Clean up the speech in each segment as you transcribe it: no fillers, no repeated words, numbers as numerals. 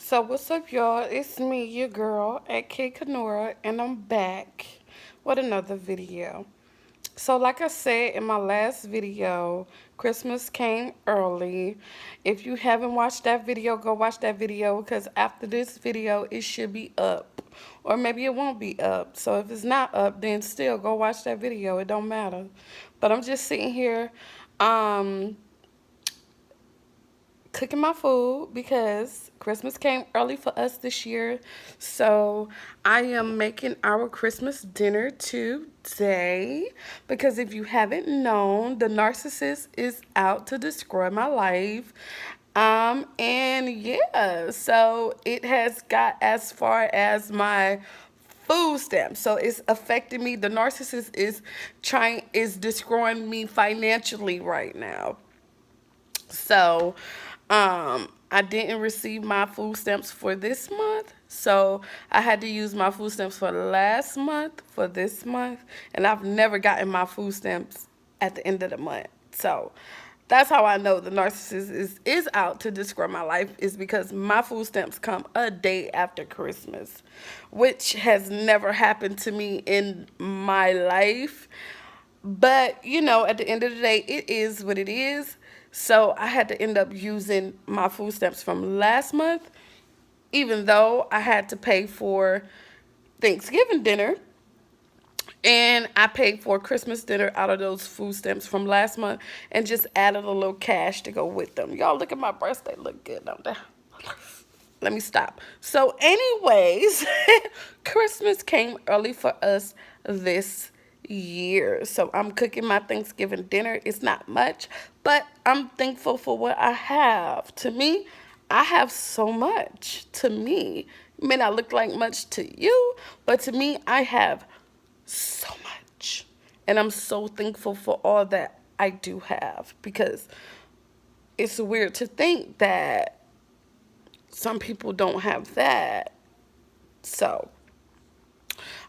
So what's up, y'all? It's me, your girl, at K Kanora, and I'm back with another video. So like I said in my last video, Christmas came early. If you haven't watched that video, go watch that video because after this video, it should be up. Or maybe it won't be up. So if it's not up, then still go watch that video. It don't matter. But I'm just sitting here um cooking my food because Christmas came early for us this year. So I am making our Christmas dinner today because if you haven't known, the narcissist is out to destroy my life. And yeah, so it has got as far as my food stamps. So it's affecting me. The narcissist is destroying me financially right now. So, I didn't receive my food stamps for this month. So I had to use my food stamps for last month for this month. And I've never gotten my food stamps at the end of the month. So that's how I know the narcissist is out to destroy my life, is because my food stamps come a day after Christmas, which has never happened to me in my life. But, at the end of the day, it is what it is. So I had to end up using my food stamps from last month, even though I had to pay for Thanksgiving dinner. And I paid for Christmas dinner out of those food stamps from last month and just added a little cash to go with them. Y'all look at my breasts, they look good, don't they? Let me stop. So, anyways, Christmas came early for us this year. So, I'm cooking my Thanksgiving dinner. It's not much, but I'm thankful for what I have. To me, I have so much. To me, it may not look like much to you, but to me, I have so much. And I'm so thankful for all that I do have, because it's weird to think that some people don't have that. So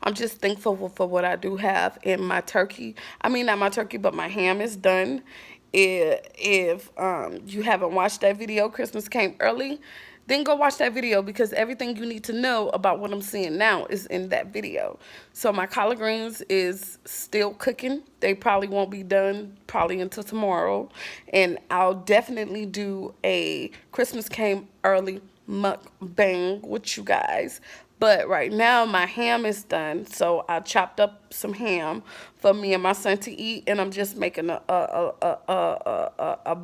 I'm just thankful for what I do have. In my turkey, I mean, not my turkey, but my ham is done. If you haven't watched that video, Christmas came early, then go watch that video, because everything you need to know about what I'm seeing now is in that video. So my collard greens is still cooking. They probably won't be done probably until tomorrow. And I'll definitely do a Christmas came early mukbang with you guys. But right now, my ham is done, so I chopped up some ham for me and my son to eat, and I'm just making a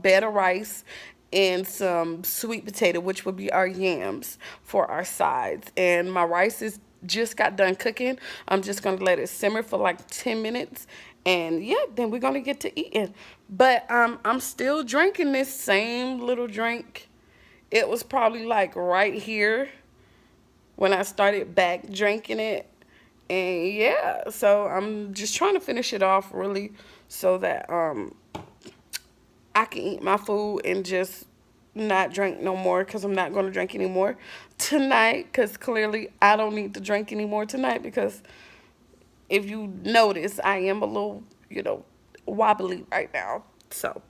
bed of rice and some sweet potato, which would be our yams, for our sides. And my rice is just got done cooking. I'm just gonna let it simmer for like 10 minutes, and yeah, then we're gonna get to eating. But I'm still drinking this same little drink. It was probably like right here when I started back drinking it. And yeah, so I'm just trying to finish it off really, so that I can eat my food and just not drink no more, because I'm not going to drink anymore tonight, because clearly I don't need to drink anymore tonight, because if you notice, I am a little, wobbly right now. So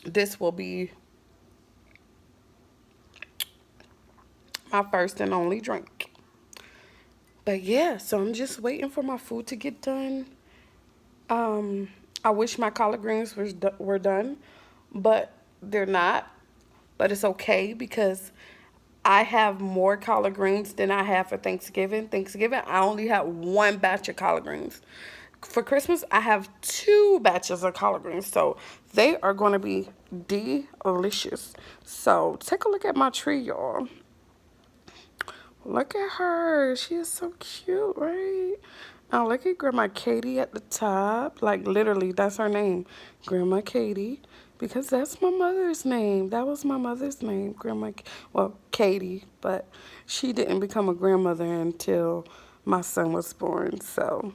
this will be my first and only drink. But yeah, so I'm just waiting for my food to get done. Um, I wish my collard greens were done, but they're not. But it's okay, because I have more collard greens than I have for Thanksgiving. Thanksgiving, I only have one batch of collard greens. For Christmas, I have two batches of collard greens, so they are going to be delicious. So take a look at my tree, y'all. Look at her. She is so cute, right? Now look at Grandma Katie at the top. Like literally, that's her name. Grandma Katie. Because that's my mother's name. That was my mother's name. Well, Katie. But she didn't become a grandmother until my son was born. So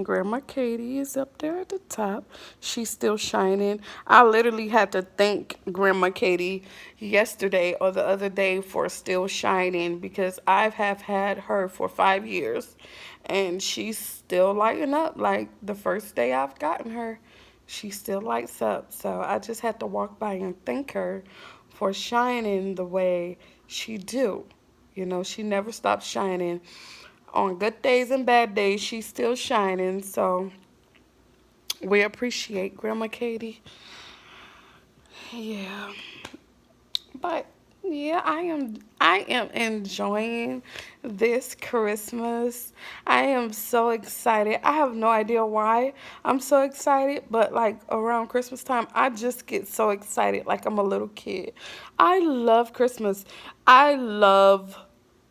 Grandma Katie is up there at the top. She's still shining. I literally had to thank Grandma Katie yesterday or the other day for still shining, because I have had her for 5 years and she's still lighting up. Like the first day I've gotten her, she still lights up. So I just had to walk by and thank her for shining the way She do. You know, she never stops shining. On good days and bad days, she's still shining. So we appreciate Grandma Katie. Yeah. But yeah, I am enjoying this Christmas. I am so excited. I have no idea why I'm so excited, but like around Christmas time, I just get so excited like I'm a little kid. I love Christmas. I love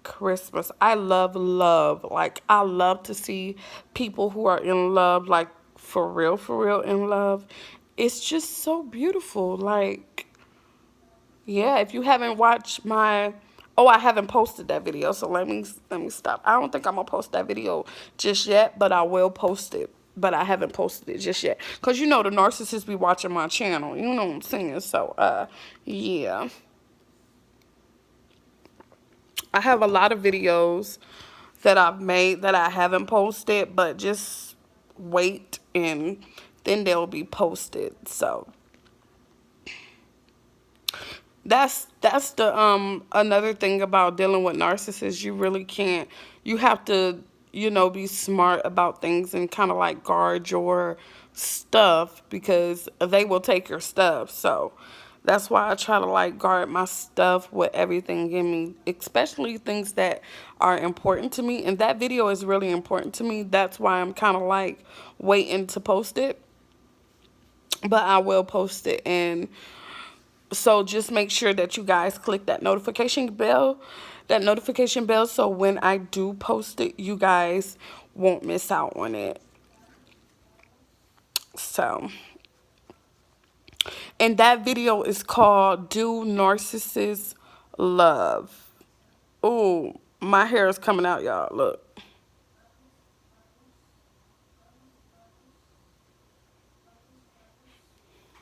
Christmas. I love. Like I love to see people who are in love, like for real in love. It's just so beautiful. Like yeah, if you haven't watched my oh, I haven't posted that video, so let me stop. I don't think I'm gonna post that video just yet, but I will post it. But I haven't posted it just yet. Cause you know the narcissists be watching my channel. You know what I'm saying? So yeah. I have a lot of videos that I've made that I haven't posted, but just wait and then they'll be posted. So that's the another thing about dealing with narcissists. You really can't. You have to, you know, be smart about things and kind of like guard your stuff because they will take your stuff. So that's why I try to like guard my stuff with everything in me, especially things that are important to me. And that video is really important to me. That's why I'm kind of like waiting to post it. But I will post it, and so just make sure that you guys click that notification bell, so when I do post it, you guys won't miss out on it. So, and that video is called Do Narcissists Love? Oh, my hair is coming out, y'all. Look.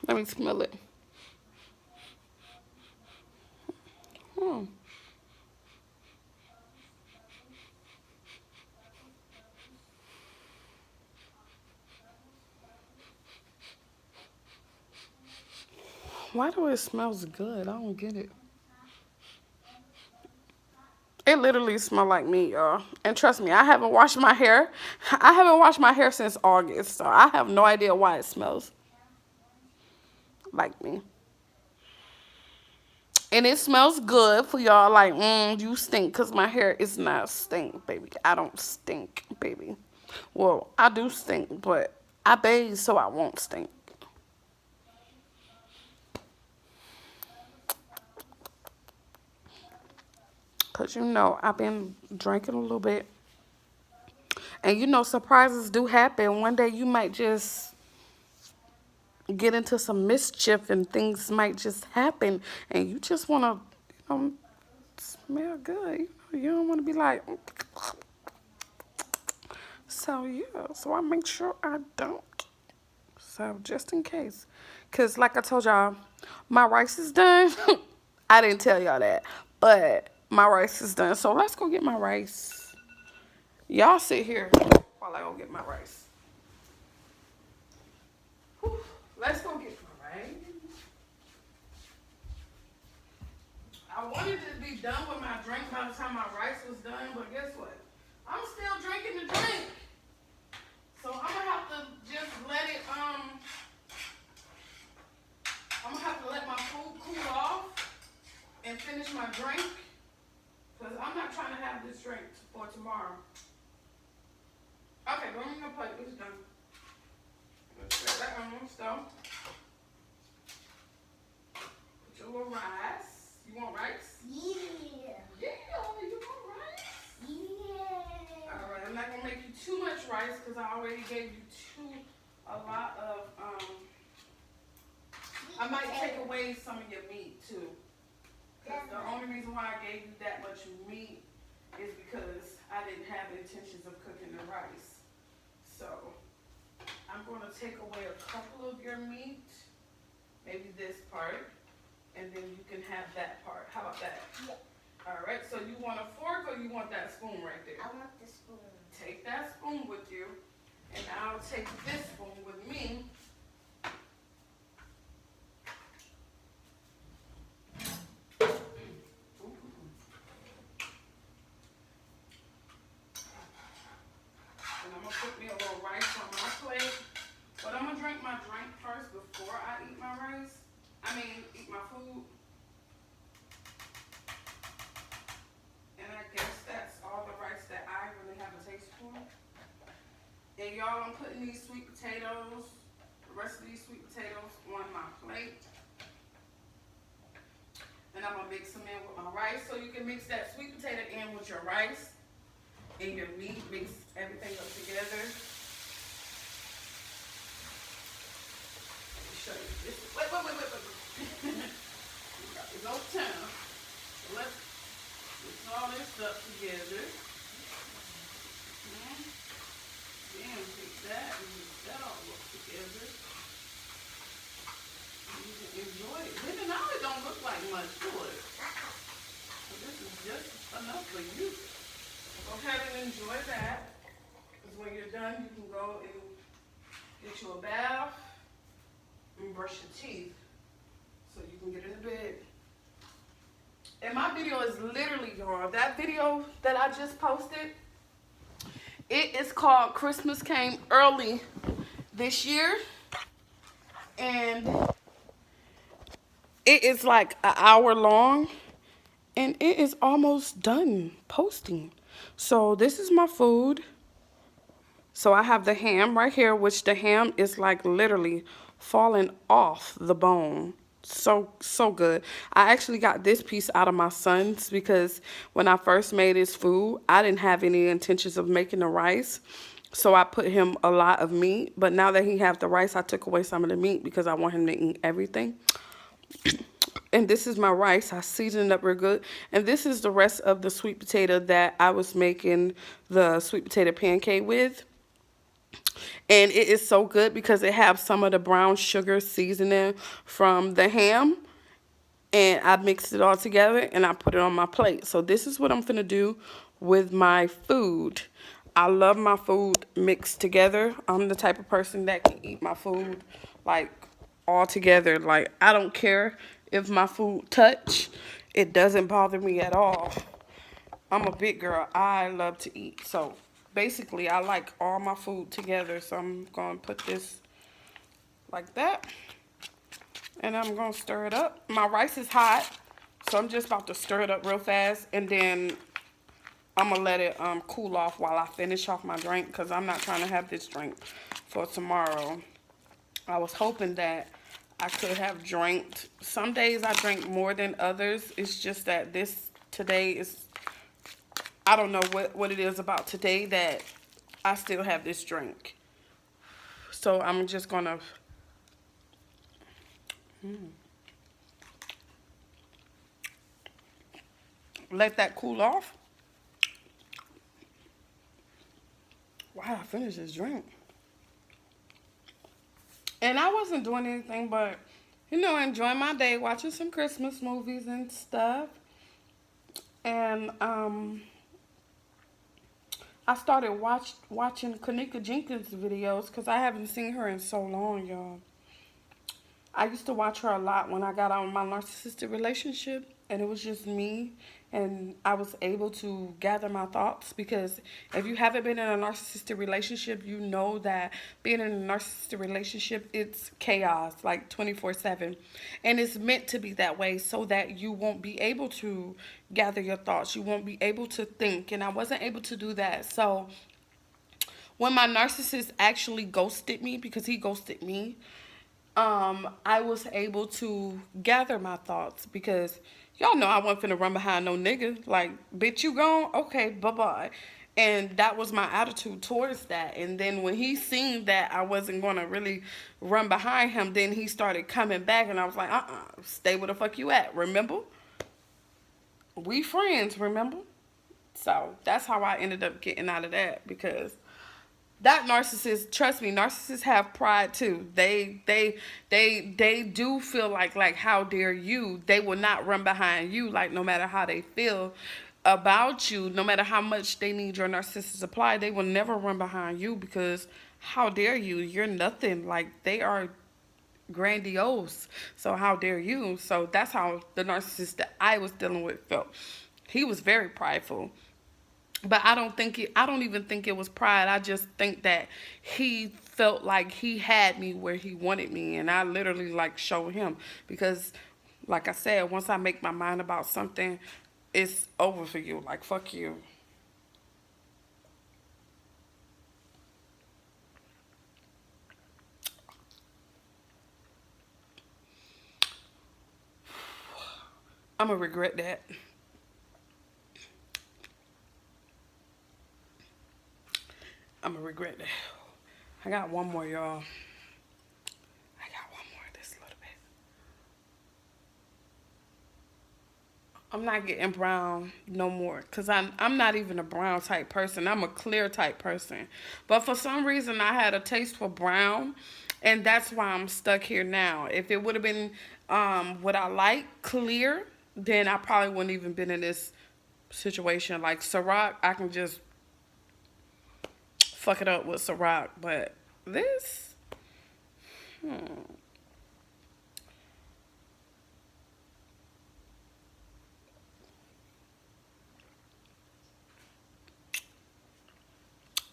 Let me smell it. Hmm. Why do it smells good? I don't get it. It literally smells like me, y'all. And trust me, I haven't washed my hair. I haven't washed my hair since August, so I have no idea why it smells like me. And it smells good for y'all like, you stink, because my hair is not stink, baby. I don't stink, baby. Well, I do stink, but I bathe so I won't stink. Because, you know, I've been drinking a little bit. And, you know, surprises do happen. One day you might just get into some mischief and things might just happen. And you just want to, you know, smell good. You don't want to be like... So, yeah. So I make sure I don't. So just in case. Because like I told y'all, my rice is done. I didn't tell y'all that. But my rice is done. So let's go get my rice. Y'all sit here while I go get my rice. Whew. Let's go get my rice. I wanted to be done with my drink by the time my rice was done. But guess what? I'm still drinking the drink. So I'm going to have to just let it, I'm going to have to let my food cool off and finish my drink, because I'm not trying to have this drink for tomorrow. Okay, go in your plate. It's done. Let's set that on the stove. Put your little rice. You want rice? Yeah. Yeah, you want rice? Yeah. All right, I'm not going to make you too much rice because I already gave you a lot of, I might take away some of your meat too. Because the only reason why I gave you that much meat is because I didn't have intentions of cooking the rice. So I'm going to take away a couple of your meat, maybe this part, and then you can have that part. How about that? Yeah. All right, so you want a fork or you want that spoon right there? I want the spoon. Take that spoon with you, and I'll take this spoon with me. gonna put me a little rice on my plate. But I'm gonna drink my drink first before I eat my rice. I mean, eat my food. And I guess that's all the rice that I really have a taste for. And y'all, I'm putting these sweet potatoes, the rest of these sweet potatoes on my plate. And I'm gonna mix them in with my rice. So you can mix that sweet potato in with your rice and your meat. Mix everything up together. Let me show you this. Wait. We got no time. So let's mix all this stuff together. Then take that and mix that all up together. You can enjoy it. Then now it don't look like much to it. So this is just enough for you. Go ahead and enjoy that. Because when you're done, you can go and get you a bath and brush your teeth. So you can get into bed. And my video is literally, y'all, that video that I just posted, it is called Christmas Came Early this year. And it is like an hour long. And it is almost done posting. So this is my food. So I have the ham right here, which the ham is like literally falling off the bone. So good. I actually got this piece out of my son's because when I first made his food, I didn't have any intentions of making the rice. So I put him a lot of meat. But now that he has the rice, I took away some of the meat because I want him to eat everything. And this is my rice. I seasoned it up real good. And this is the rest of the sweet potato that I was making the sweet potato pancake with. And it is so good because it has some of the brown sugar seasoning from the ham. And I mixed it all together and I put it on my plate. So this is what I'm finna do with my food. I love my food mixed together. I'm the type of person that can eat my food like all together. Like I don't care if my food touch. It doesn't bother me at all. I'm a big girl. I love to eat. So basically I like all my food together. So I'm going to put this like that. And I'm going to stir it up. My rice is hot. So I'm just about to stir it up real fast. And then I'm going to let it cool off while I finish off my drink. Because I'm not trying to have this drink for tomorrow. I was hoping that I could have drank. Some days I drink more than others. It's just that today is, I don't know what it is about today that I still have this drink. So I'm just going to let that cool off. Wow, I finished this drink. And I wasn't doing anything but, enjoying my day, watching some Christmas movies and stuff. And I started watching Kanika Jenkins videos because I haven't seen her in so long, y'all. I used to watch her a lot when I got out of my narcissistic relationship, and it was just me, and I was able to gather my thoughts because if you haven't been in a narcissistic relationship, you know that being in a narcissistic relationship, it's chaos, like 24/7, and it's meant to be that way so that you won't be able to gather your thoughts, you won't be able to think, and I wasn't able to do that. So when my narcissist actually ghosted me, because he ghosted me, I was able to gather my thoughts because y'all know I wasn't finna run behind no nigga. Like, bitch, you gone? Okay, bye-bye. And that was my attitude towards that. And then when he seen that I wasn't gonna really run behind him, then he started coming back and I was like, stay where the fuck you at, remember? We friends, remember? So that's how I ended up getting out of that because that narcissist, trust me, narcissists have pride too. They do feel like how dare you? They will not run behind you, like no matter how they feel about you, no matter how much they need your narcissist supply, they will never run behind you because how dare you? You're nothing. Like they are grandiose. So how dare you? So that's how the narcissist that I was dealing with felt. He was very prideful. But I don't even think it was pride. I just think that he felt like he had me where he wanted me, and I literally like showed him because, like I said, once I make my mind about something, it's over for you. Like fuck you. I'm gonna regret that. I'm gonna regret that. I got one more, y'all. I got one more. This little bit. I'm not getting brown no more because I'm not even a brown type person. I'm a clear type person. But for some reason, I had a taste for brown, and that's why I'm stuck here now. If it would have been what I like, clear, then I probably wouldn't even been in this situation. Like Ciroc, I can just fuck it up with Ciroc, but this,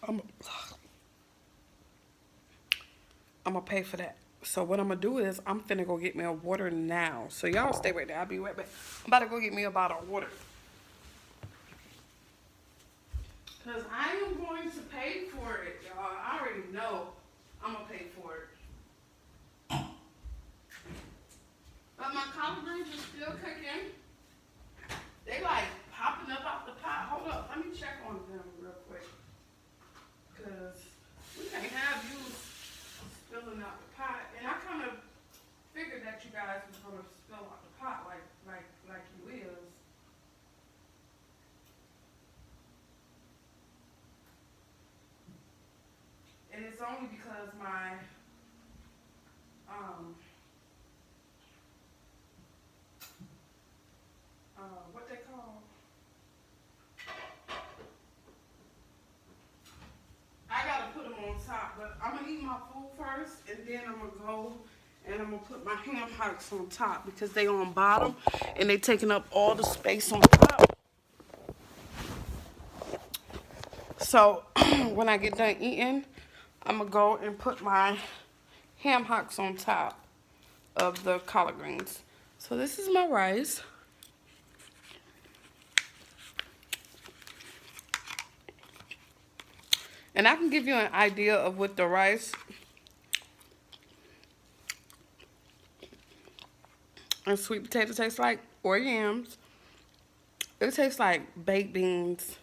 I'm I'm gonna pay for that. So what I'm gonna do is I'm finna go get me a water now. So y'all stay right there. I'll be right back. I'm about to go get me a bottle of water. Cause I am going to pay for it, y'all. I already know I'm gonna pay for it. But my collard greens are still cooking. They like popping up out the pot. Hold up, let me check on them real quick. Cause we can't have you spilling out the pot. And I kind of figured that you guys was gonna spill out the pot like you is. And it's only because my um what they call, I gotta put them on top, but I'm gonna eat my food first, and then I'm gonna go and I'm gonna put my ham hocks on top because they on bottom and they taking up all the space on top. So when I get done eating, I'm gonna go and put my ham hocks on top of the collard greens. So this is my rice. And I can give you an idea of what the rice and sweet potato tastes like, or yams. It tastes like baked beans,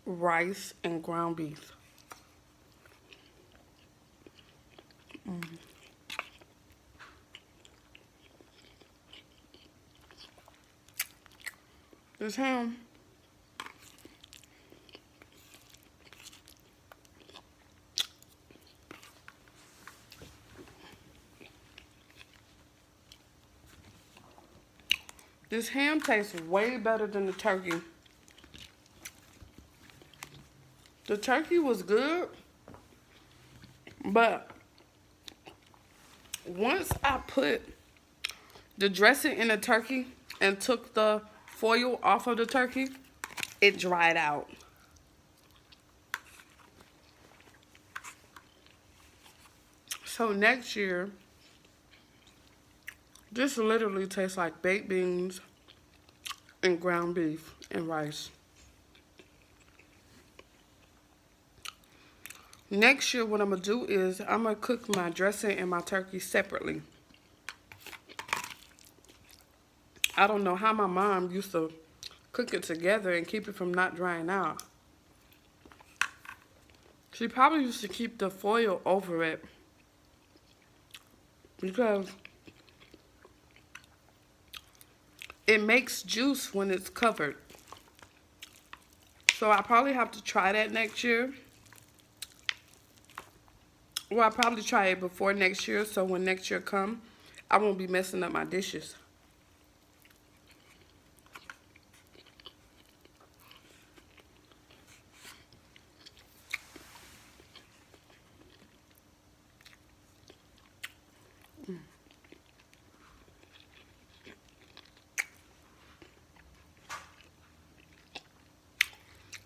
rice, and ground beef. This ham, this ham tastes way better than the turkey. The turkey was good, but once I put the dressing in the turkey and took the foil off of the turkey, it dried out. So next year, this literally tastes like baked beans and ground beef and rice. Next year, what I'm gonna do is I'm gonna cook my dressing and my turkey separately. I don't know how my mom used to cook it together and keep it from not drying out. She probably used to keep the foil over it because it makes juice when it's covered. So I probably have to try that next year. Well, I'll probably try it before next year, so when next year come, I won't be messing up my dishes.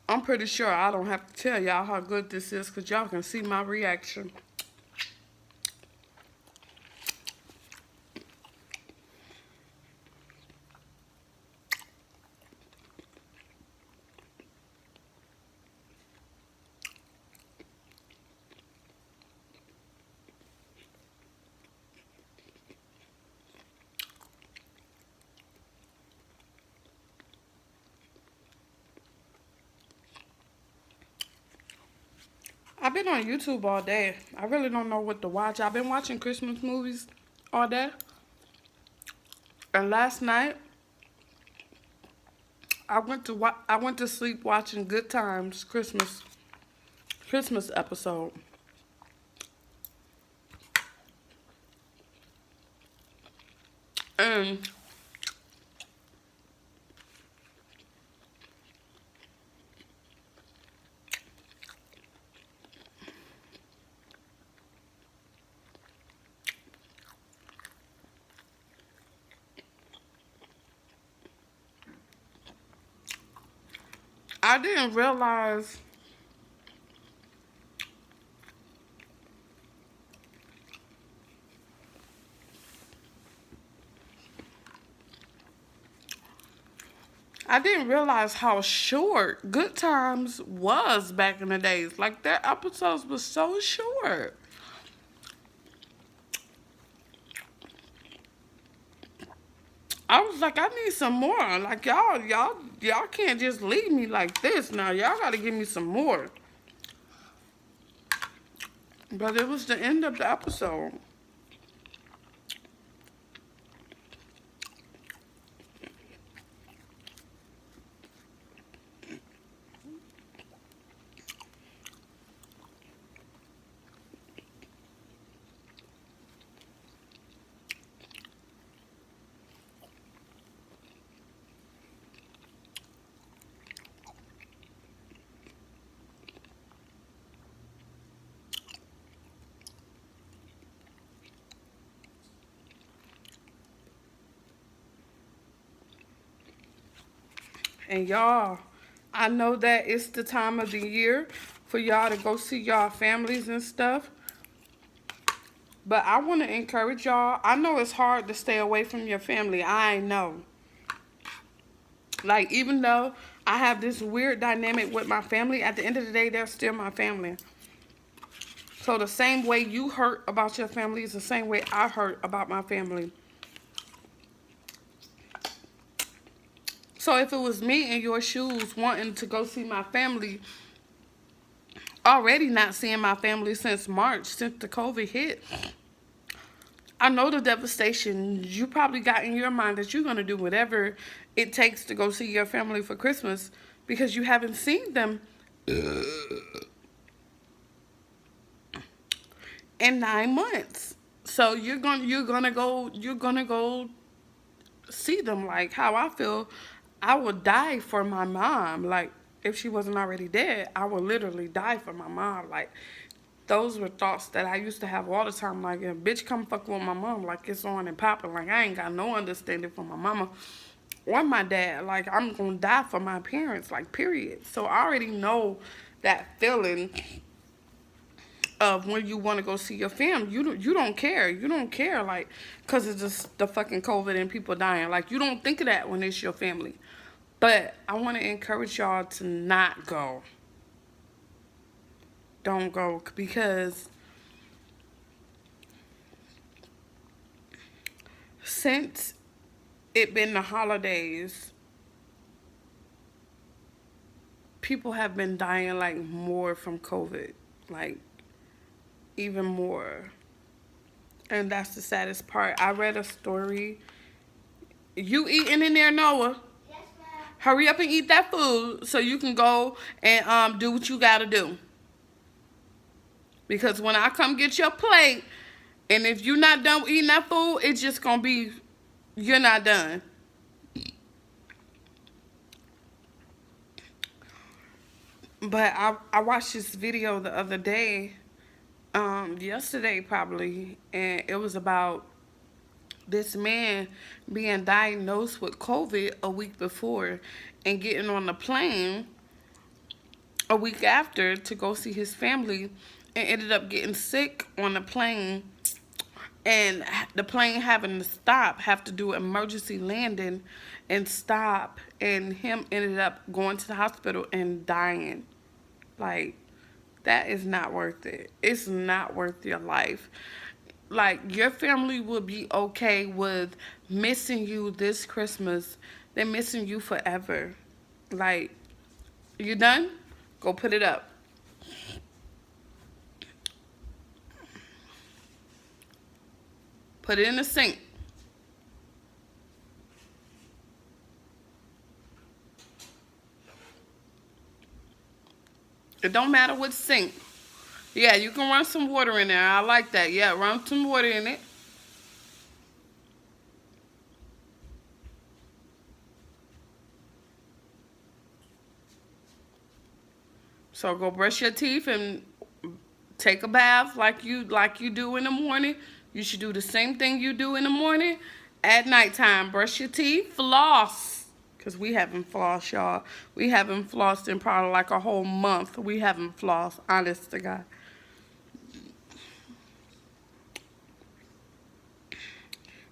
I'm pretty sure I don't have to tell y'all how good this is because y'all can see my reaction. I've been on YouTube all day. I really don't know what to watch. I've been watching Christmas movies all day. And last night, I went to sleep watching Good Times Christmas episode. And I didn't realize I didn't realize how short Good Times was back in the days. Like their episodes were so short. I was like, I need some more. Like y'all can't just leave me like this now. Y'all gotta give me some more. But it was the end of the episode. And y'all, I know that it's the time of the year for y'all to go see y'all families and stuff. But I want to encourage y'all. I know it's hard to stay away from your family. I know. Like, even though I have this weird dynamic with my family, at the end of the day, they're still my family. So the same way you hurt about your family is the same way I hurt about my family. So if it was me in your shoes wanting to go see my family, already not seeing my family since March, since the COVID hit, I know the devastation you probably got in your mind that you're going to do whatever it takes to go see your family for Christmas because you haven't seen them in 9 months. So you're gonna go see them. Like how I feel, I would die for my mom. Like if she wasn't already dead, I would literally die for my mom. Like those were thoughts that I used to have all the time. Like, yeah, bitch, come fuck with my mom. Like it's on and popping. Like I ain't got no understanding for my mama or my dad. Like I'm gonna die for my parents. Like period. So I already know that feeling of when you want to go see your fam, you don't care. You don't care, like, cause it's just the fucking COVID and people dying. Like you don't think of that when it's your family. But I want to encourage y'all to not go. Don't go because since it been the holidays, people have been dying like more from COVID, like even more. And that's the saddest part. I read a story. You eating in there, Noah? Hurry up and eat that food so you can go and do what you gotta do. Because when I come get your plate, and if you're not done eating that food, it's just gonna be you're not done. But I watched this video the other day, yesterday probably, and it was about this man being diagnosed with COVID a week before and getting on the plane a week after to go see his family and ended up getting sick on the plane, and the plane having to stop, have to do emergency landing and stop, and him ended up going to the hospital and dying. Like, that is not worth it. It's not worth your life. Like, your family will be okay with missing you this Christmas. They're missing you forever. Like, you done? Go put it up. Put it in the sink. It don't matter what sink. Yeah, you can run some water in there. I like that. Yeah, run some water in it. So go brush your teeth and take a bath like you do in the morning. You should do the same thing you do in the morning at nighttime. Brush your teeth, floss. Cause we haven't flossed, y'all. We haven't flossed in probably like a whole month. We haven't flossed, honest to God.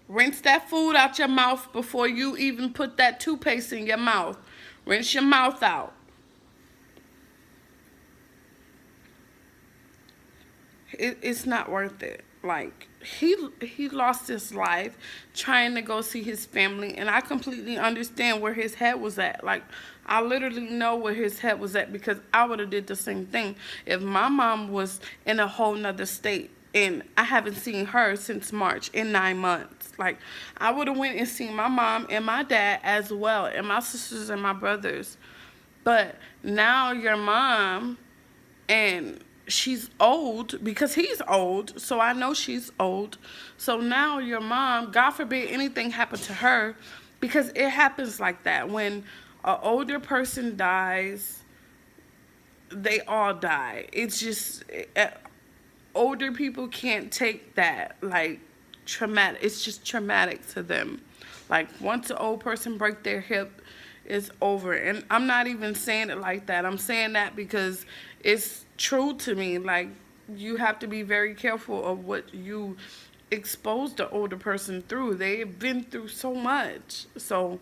Rinse that food out your mouth before you even put that toothpaste in your mouth. Rinse your mouth out. It's not worth it. Like, he lost his life trying to go see his family, and I completely understand where his head was at. Like, I literally know where his head was at, because I would have did the same thing if my mom was in a whole nother state and I haven't seen her since March in 9 months. Like, I would have went and seen my mom and my dad as well, and my sisters and my brothers. But now your mom, and she's old because he's old, so I know she's old. So now your mom, God forbid anything happened to her, because it happens like that. When an older person dies, they all die. It's just, older people can't take that, like, traumatic. It's just traumatic to them. Like, once an old person break their hip, it's over. And I'm not even saying it like that. I'm saying that because it's true to me. Like, you have to be very careful of what you expose the older person through. They've been through so much. So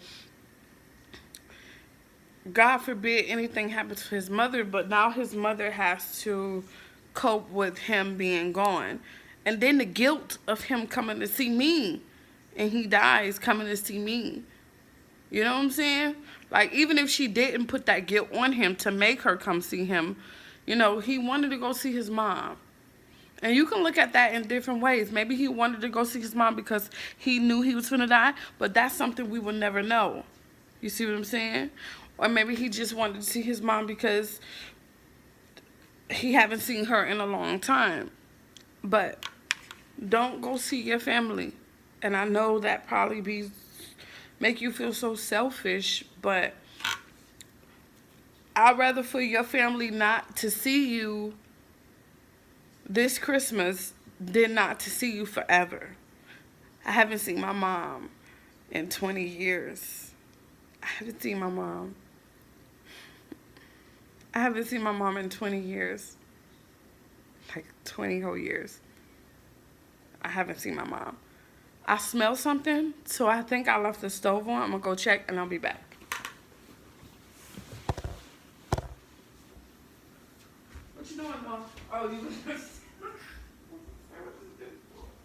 God forbid anything happens to his mother, but now his mother has to cope with him being gone. And then the guilt of him coming to see me, and he dies coming to see me. You know what I'm saying? Like, even if she didn't put that guilt on him to make her come see him, he wanted to go see his mom. And you can look at that in different ways. Maybe he wanted to go see his mom because he knew he was going to die, but that's something we will never know. You see what I'm saying? Or maybe he just wanted to see his mom because he haven't seen her in a long time. But don't go see your family. And I know that probably make you feel so selfish, but I'd rather for your family not to see you this Christmas than not to see you forever. I haven't seen my mom in 20 years. I haven't seen my mom. I haven't seen my mom in 20 years. Like 20 whole years. I haven't seen my mom. I smell something, so I think I left the stove on. I'm going to go check, and I'll be back. What you doing, Mom? Oh, you